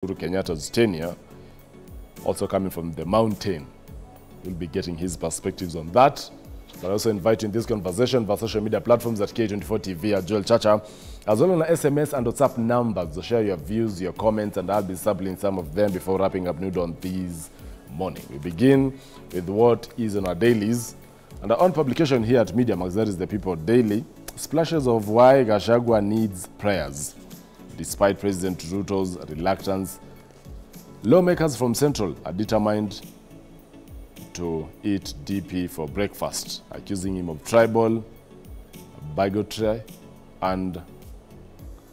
Uhuru Kenyatta's tenure, also coming from the mountain. We'll be getting his perspectives on that. But also inviting this conversation via social media platforms at K24 TV at Joel Chacha, as well on SMS and WhatsApp numbers. So share your views, your comments, and I'll be sampling some of them before wrapping up Nude on this morning. We begin with what is on our dailies. And our own publication here at Media Max, that is the People Daily, splashes of why Gachagua needs prayers. Despite President Ruto's reluctance, lawmakers from Central are determined to eat DP for breakfast, accusing him of tribal, bigotry, and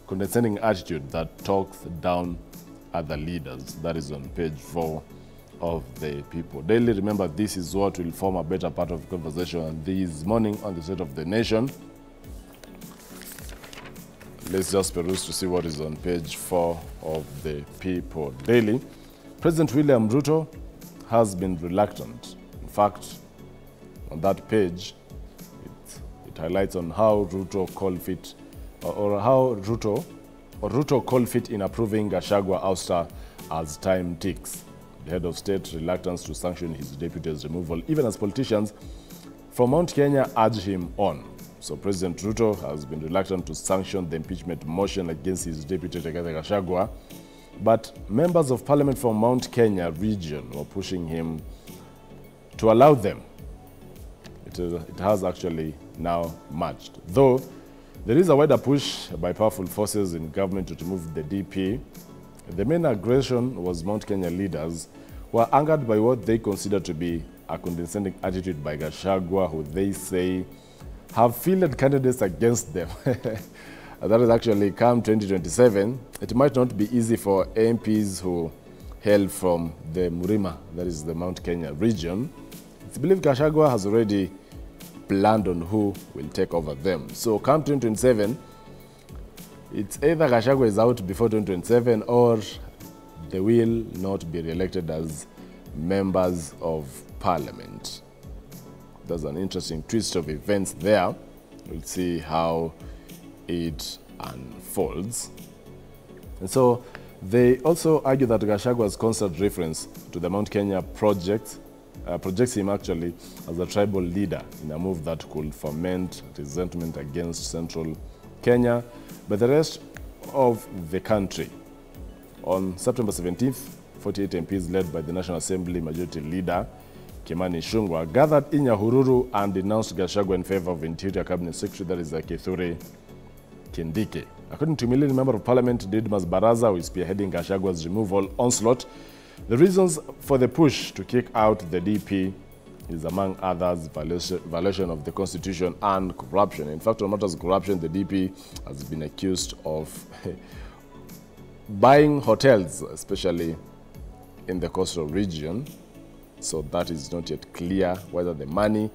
condescending attitude that talks down other leaders. That is on page 4 of the People Daily. Remember, this is what will form a better part of the conversation this morning on the state of the nation. Let's just peruse to see what is on page 4 of the People Daily. President William Ruto has been reluctant. In fact, on that page, it highlights on how Ruto called fit, or how Ruto called fit in approving Gachagua ouster as time ticks. The head of state reluctance to sanction his deputy's removal, even as politicians from Mount Kenya urge him on. So President Ruto has been reluctant to sanction the impeachment motion against his deputy Gachagua, but members of parliament from Mount Kenya region were pushing him to allow them. It has actually now matched. Though there is a wider push by powerful forces in government to remove the DP, the main aggression was Mount Kenya leaders who are angered by what they consider to be a condescending attitude by Gachagua, who they say have fielded candidates against them. That is actually come 2027. It might not be easy for MPs who hail from the Murima, that is the Mount Kenya region. It's believed Gachagua has already planned on who will take over them. So come 2027, it's either Gachagua is out before 2027 or they will not be re-elected as members of parliament. There's an interesting twist of events there. We'll see how it unfolds. And so they also argue that Gachagua's constant reference to the Mount Kenya project projects him actually as a tribal leader in a move that could foment resentment against central Kenya by the rest of the country. On September 17th, 48 MPs led by the National Assembly Majority Leader Kimani Ichung'wah gathered in Nyahururu and denounced Gachagua in favor of Interior Cabinet Secretary, that is Kithure Kindiki. According to Millennium Member of Parliament Didmas Baraza, who is spearheading Gachagua's removal onslaught, the reasons for the push to kick out the DP is, among others, violation of the Constitution and corruption. In fact, on matters of corruption, the DP has been accused of buying hotels, especially in the coastal region. So that is not yet clear whether the money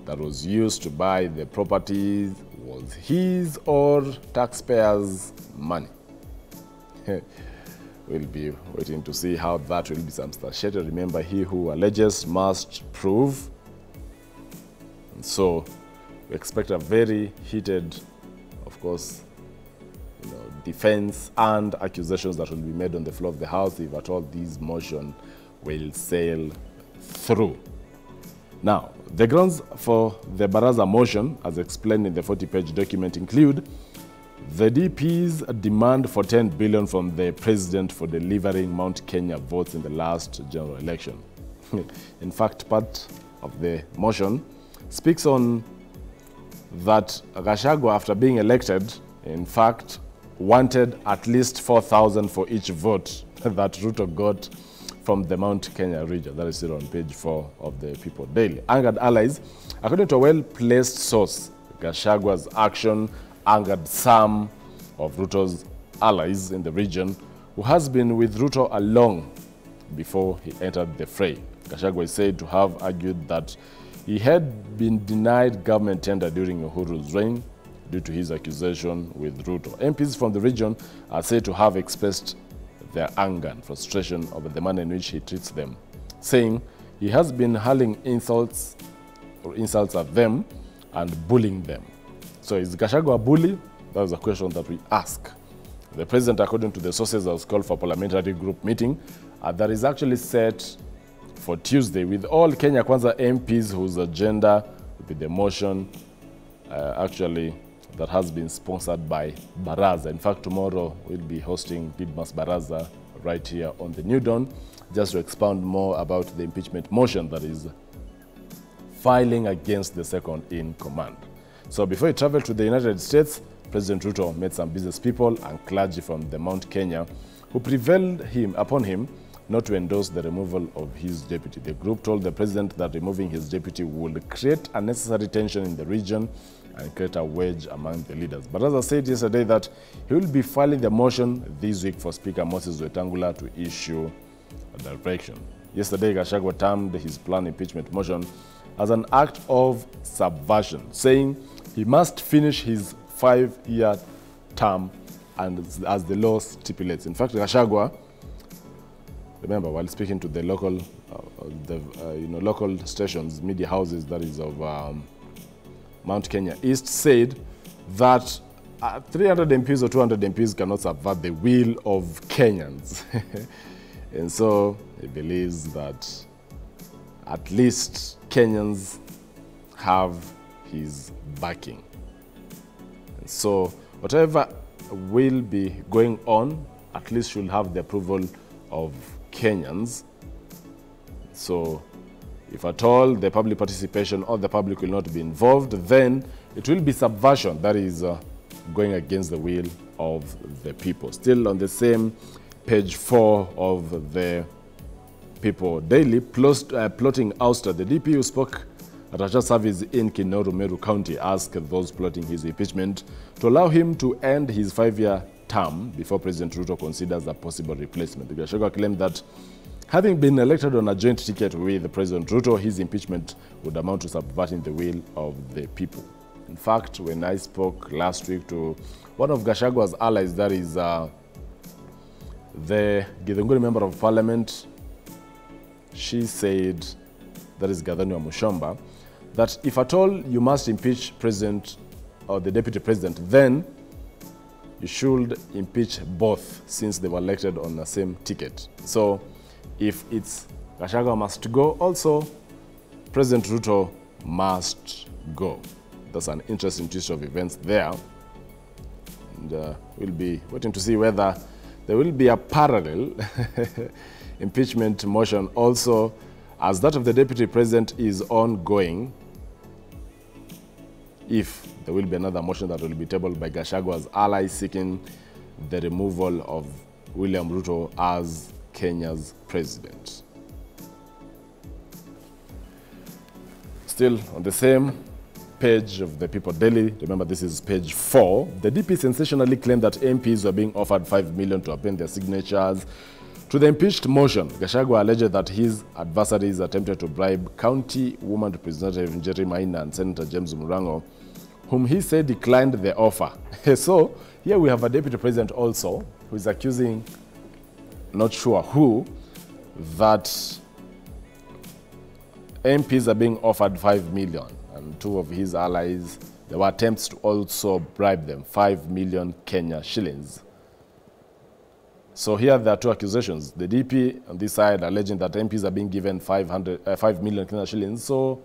that was used to buy the properties was his or taxpayers' money. We'll be waiting to see how that will be substantiated. Remember, he who alleges must prove. And so we expect a very heated, of course, defense and accusations that will be made on the floor of the House if at all this motion will sail through. Now, the grounds for the Baraza motion, as explained in the 40-page document, include the DP's demand for 10 billion from the president for delivering Mount Kenya votes in the last general election. In fact, part of the motion speaks on that Gachagua, after being elected, in fact, wanted at least 4,000 for each vote that Ruto got from the Mount Kenya region. That is still on page 4 of the People Daily. Angered allies. According to a well-placed source, Gachagua's action angered some of Ruto's allies in the region, who has been with Ruto along before he entered the fray. Gachagua is said to have argued that he had been denied government tender during Uhuru's reign due to his accusation with Ruto. MPs from the region are said to have expressed their anger and frustration over the manner in which he treats them, saying he has been hurling insults at them and bullying them. So is Gachagua a bully? That was a question that we ask. The president, according to the sources, has called for a parliamentary group meeting that is actually set for Tuesday with all Kenya Kwanza MPs whose agenda will be the motion actually that has been sponsored by Baraza. In fact, tomorrow we'll be hosting Didmas Baraza right here on the New Dawn just to expound more about the impeachment motion that is filing against the second in command. So before he traveled to the United States, President Ruto met some business people and clergy from the Mount Kenya who prevailed upon him not to endorse the removal of his deputy. The group told the president that removing his deputy would create unnecessary tension in the region and create a wedge among the leaders. Baraza said yesterday that he will be filing the motion this week for Speaker Moses Wetangula to issue a direction. Yesterday, Gachagua termed his planned impeachment motion as an act of subversion, saying he must finish his 5-year term and as the law stipulates. In fact, Gachagua, remember, while speaking to the local, local stations, media houses, that is of Mount Kenya East, said that 300 MPs or 200 MPs cannot subvert the will of Kenyans. And so he believes that at least Kenyans have his backing. And so whatever will be going on, at least should have the approval of Kenyans. So if at all the public participation or the public will not be involved, then it will be subversion, that is going against the will of the people. Still on the same page 4 of the People Daily, plotting ouster. The DP who spoke at a church service in Kinoru, Meru County asked those plotting his impeachment to allow him to end his 5-year term before President Ruto considers a possible replacement. Gachagua claimed that having been elected on a joint ticket with President Ruto, his impeachment would amount to subverting the will of the people. In fact, when I spoke last week to one of Gachagua's allies, that is the Githunguri member of parliament, she said, that is Gathani Mushomba, that if at all you must impeach president or the deputy president, then you should impeach both since they were elected on the same ticket. So if it's Gachagua must go, also President Ruto must go. That's an interesting twist of events there. And we'll be waiting to see whether there will be a parallel impeachment motion also, as that of the deputy president is ongoing, if there will be another motion that will be tabled by Gachagua's allies seeking the removal of William Ruto as Kenya's president. Still on the same page of the People Daily, remember this is page 4, the DP sensationally claimed that MPs were being offered 5 million to append their signatures to the impeached motion. Gachagua alleged that his adversaries attempted to bribe County Woman Representative Njeri Maina and Senator James Murango, whom he said declined the offer. So here we have a deputy president also who is accusing, not sure who, that MPs are being offered 5 million. And 2 of his allies, there were attempts to also bribe them 5 million Kenya shillings. So here there are 2 accusations. The DP on this side alleging that MPs are being given 5 million Kenya shillings. So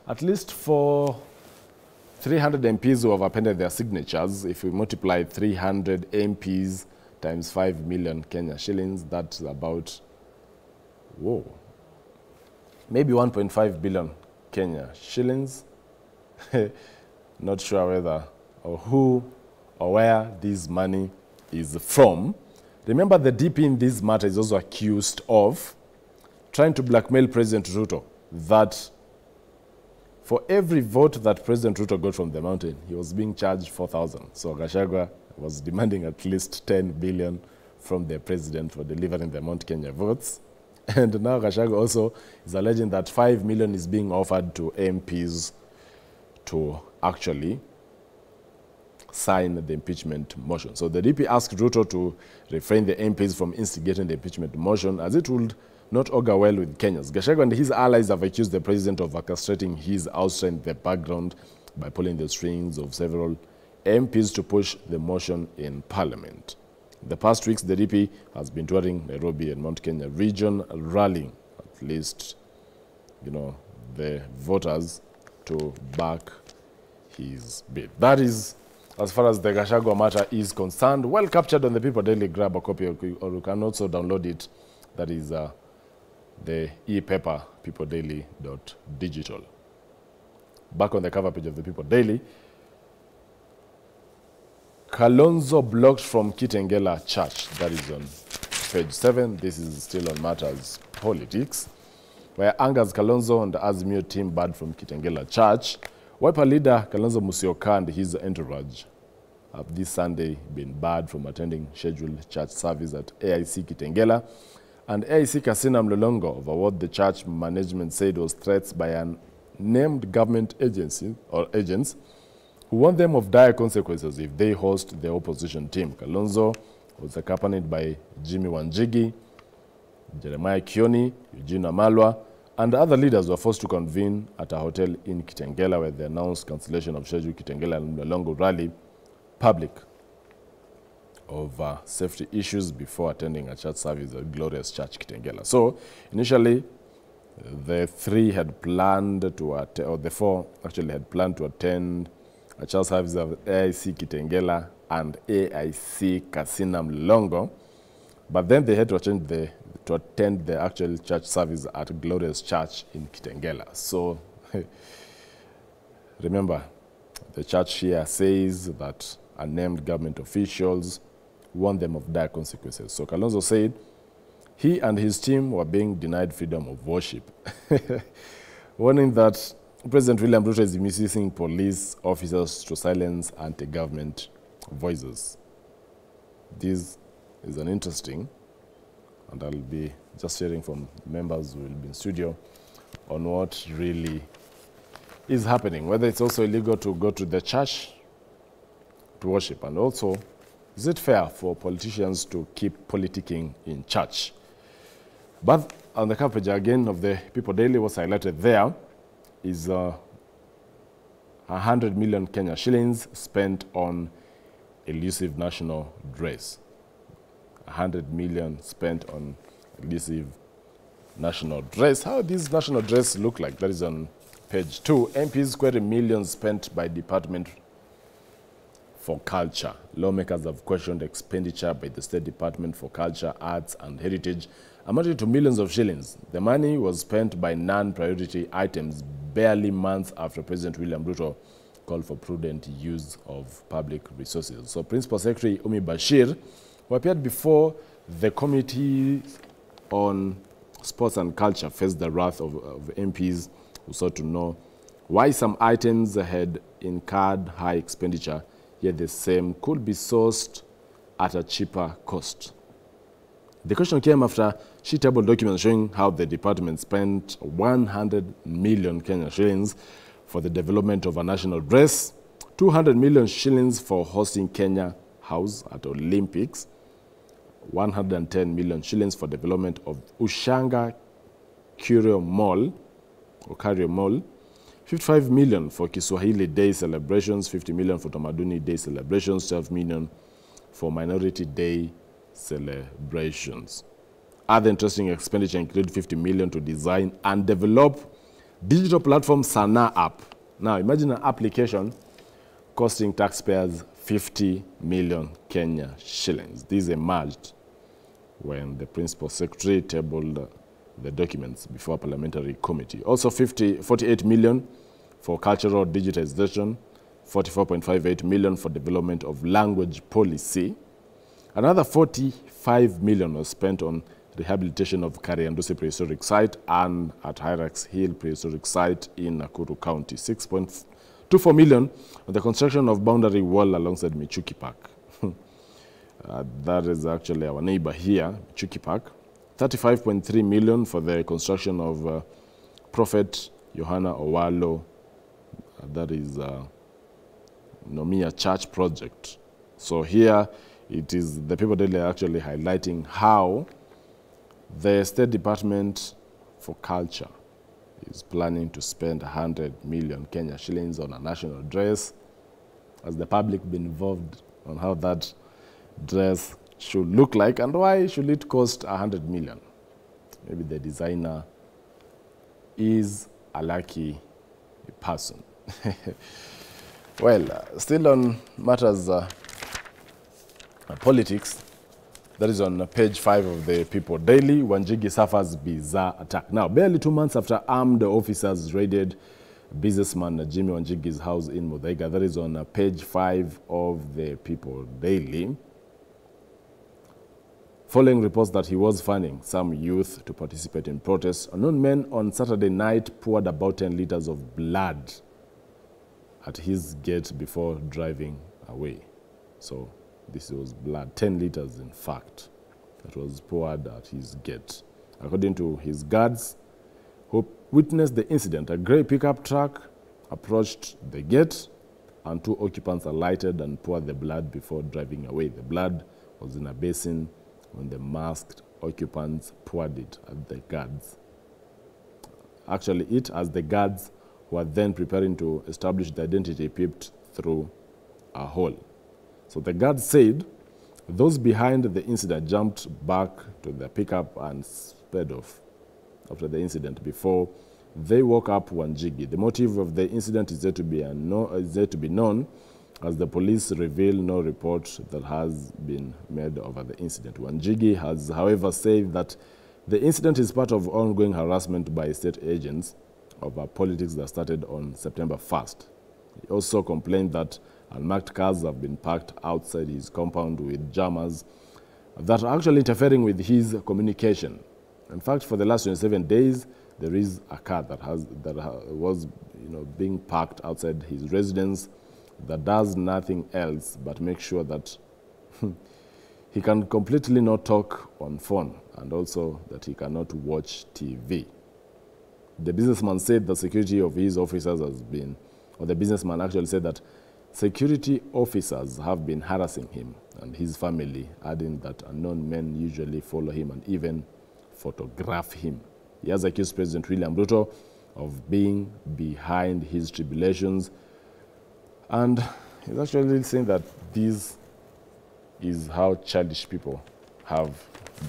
at least for 300 MPs who have appended their signatures, if we multiply 300 MPs times 5 million Kenya shillings, that's about, whoa, maybe 1.5 billion Kenya shillings. Not sure whether or who or where this money is from. Remember, the DP in this matter is also accused of trying to blackmail President Ruto, that for every vote that President Ruto got from the mountain, he was being charged 4,000. So Gachagua was demanding at least 10 billion from the president for delivering the Mount Kenya votes. And now Gachagua also is alleging that 5 million is being offered to MPs to actually sign the impeachment motion. So the DP asked Ruto to refrain the MPs from instigating the impeachment motion, as it would not augur well with Kenyans. Gachagua and his allies have accused the president of orchestrating his ouster in the background by pulling the strings of several MPs to push the motion in parliament. In the past weeks, the DP has been touring Nairobi and Mount Kenya region, rallying at least, the voters to back his bid. That is as far as the Gachagua matter is concerned. Well captured on the People Daily. Grab a copy, or you can also download it. That is the e-paper, peopledaily.digital. Back on the cover page of the People Daily, Kalonzo blocked from Kitengela Church. That is on page 7. This is still on matters politics, where angers Kalonzo and the Azimio team barred from Kitengela Church. Wiper leader Kalonzo Musyoka and his entourage have this Sunday been barred from attending scheduled church service at AIC Kitengela and AIC Kasina Mlolongo over what the church management said was threats by an named government agency or agents who warned them of dire consequences if they host the opposition team. Kalonzo was accompanied by Jimmy Wanjigi, Jeremiah Kioni, Eugene Amalwa, and other leaders were forced to convene at a hotel in Kitengela where they announced cancellation of scheduled Kitengela and Mlolongo rally public over safety issues before attending a church service at Glorious Church Kitengela. So initially, the four actually had planned to attend a church service of AIC Kitengela and AIC Kasina Mlolongo, but then they had to attend the actual church service at Glorious Church in Kitengela. So remember, the church here says that unnamed government officials warned them of dire consequences. So Kalonzo said he and his team were being denied freedom of worship, warning that President William Ruto is misusing police officers to silence anti-government voices. This is an interesting, and I'll be just hearing from members who will be in studio on what really is happening, whether it's also illegal to go to the church to worship, and also, is it fair for politicians to keep politicking in church? But on the cover page again of the People Daily, what's highlighted there is 100 million Kenya shillings spent on elusive national dress. 100 million spent on elusive national dress. How does national dress look like? That is on page 2. MPs query millions spent by Department for Culture. Lawmakers have questioned expenditure by the State Department for Culture, Arts and Heritage amounting to millions of shillings. The money was spent by non-priority items barely months after President William Ruto called for prudent use of public resources. So Principal Secretary Umi Bashir, who appeared before the Committee on Sports and Culture, faced the wrath of MPs who sought to know why some items had incurred high expenditure, yet the same could be sourced at a cheaper cost. The question came after she tabled documents showing how the department spent 100 million Kenya shillings for the development of a national dress, 200 million shillings for hosting Kenya House at Olympics, 110 million shillings for development of Ushanga Curio Mall, 55 million for Kiswahili Day celebrations, 50 million for Tamaduni Day celebrations, 12 million for Minority Day celebrations. Other interesting expenditure include 50 million to design and develop digital platform Sana app. Now imagine an application costing taxpayers 50 million Kenya shillings. This emerged when the Principal Secretary tabled the documents before a parliamentary committee. Also 48 million for cultural digitization, 44.58 million for development of language policy. Another 45 million was spent on rehabilitation of Kariandusi Prehistoric Site and at Hyrax Hill Prehistoric Site in Nakuru County. 6.24 million on the construction of boundary wall alongside Michuki Park. That is actually our neighbor here, Michuki Park. 35.3 million for the construction of Prophet Yohana Owalo, that is Nomia Church project. So here it is the People Daily actually highlighting how the State Department for Culture is planning to spend 100 million Kenya shillings on a national dress. Has the public been involved on how that dress should look like, and why should it cost 100 million? Maybe the designer is a lucky person. Well, still on matters politics, that is on page 5 of the People Daily. Wanjigi suffers bizarre attack. Now, barely 2 months after armed officers raided businessman Jimmy Wanjigi's house in Muthaiga, that is on page 5 of the People Daily. Following reports that he was fanning some youth to participate in protests, unknown men on Saturday night poured about 10 liters of blood at his gate before driving away. So this was blood, 10 liters in fact, that was poured at his gate. According to his guards who witnessed the incident, a grey pickup truck approached the gate and 2 occupants alighted and poured the blood before driving away. The blood was in a basin when the masked occupants poured it at the guards. Actually, as the guards who were then preparing to establish the identity peeped through a hole. So the guards said those behind the incident jumped back to the pickup and sped off after the incident before they woke up Wanjigi. The motive of the incident is yet to be known, as the police reveal no report that has been made over the incident. Wanjigi has, however, said that the incident is part of ongoing harassment by state agents over politics that started on September 1st. He also complained that unmarked cars have been parked outside his compound with jammers that are actually interfering with his communication. In fact, for the last 27 days, there is a car that was being parked outside his residence that does nothing else but make sure that he can completely not talk on phone, and also that he cannot watch TV. The businessman said the security of his officers has been, or the businessman actually said that security officers have been harassing him and his family, adding that unknown men usually follow him and even photograph him. He has accused President William Ruto of being behind his tribulations, and he's actually saying that this is how childish people have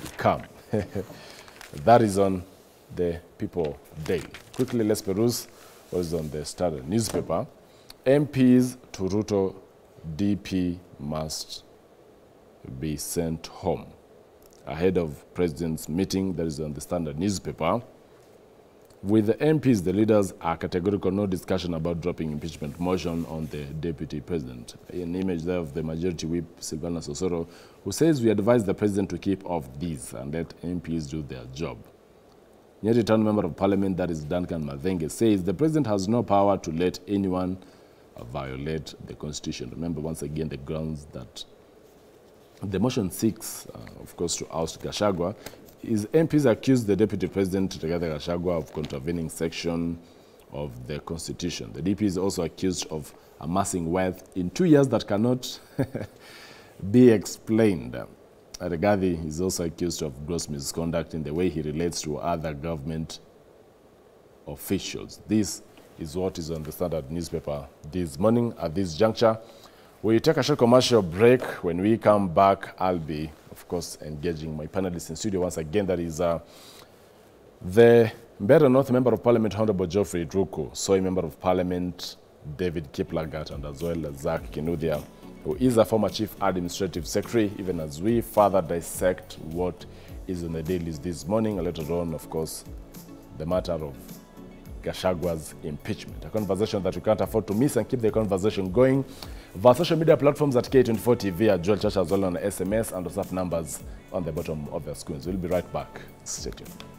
become. That is on the People Daily. Quickly, let's peruse what is on the Standard newspaper. MPs to Ruto DP must be sent home. Ahead of President's meeting, that is on the Standard newspaper. With the MPs, the leaders are categorical, no discussion about dropping impeachment motion on the Deputy President. An image there of the Majority Whip, Silvana Sosoro, who says we advise the President to keep off these and let MPs do their job. Nyeri Town Member of Parliament, that is Duncan Mathenge, says the President has no power to let anyone violate the Constitution. Remember, once again, the grounds that the motion seeks, of course, to oust Gachagua, is MPs accused the Deputy President, Rigathi Gachagua, of contravening section of the Constitution. The DP is also accused of amassing wealth in 2 years that cannot be explained. Rigathi is also accused of gross misconduct in the way he relates to other government officials. This is what is on the Standard newspaper this morning. At this juncture, we take a short commercial break. When we come back, I'll be, of course, engaging my panelists in studio once again. That is the Mbeere North Member of Parliament, Honorable Geoffrey Druko, Soy Member of Parliament, David Kiplagat, and as well as Zach Kinuthia, who is a former Chief Administrative Secretary, even as we further dissect what is on the dailies this morning, and later on, of course, the matter of Gachagua's impeachment. A conversation that we can't afford to miss, and keep the conversation going via social media platforms at K24 TV, at Joel Church, as well on SMS and WhatsApp numbers on the bottom of your screens. We'll be right back. Stay tuned.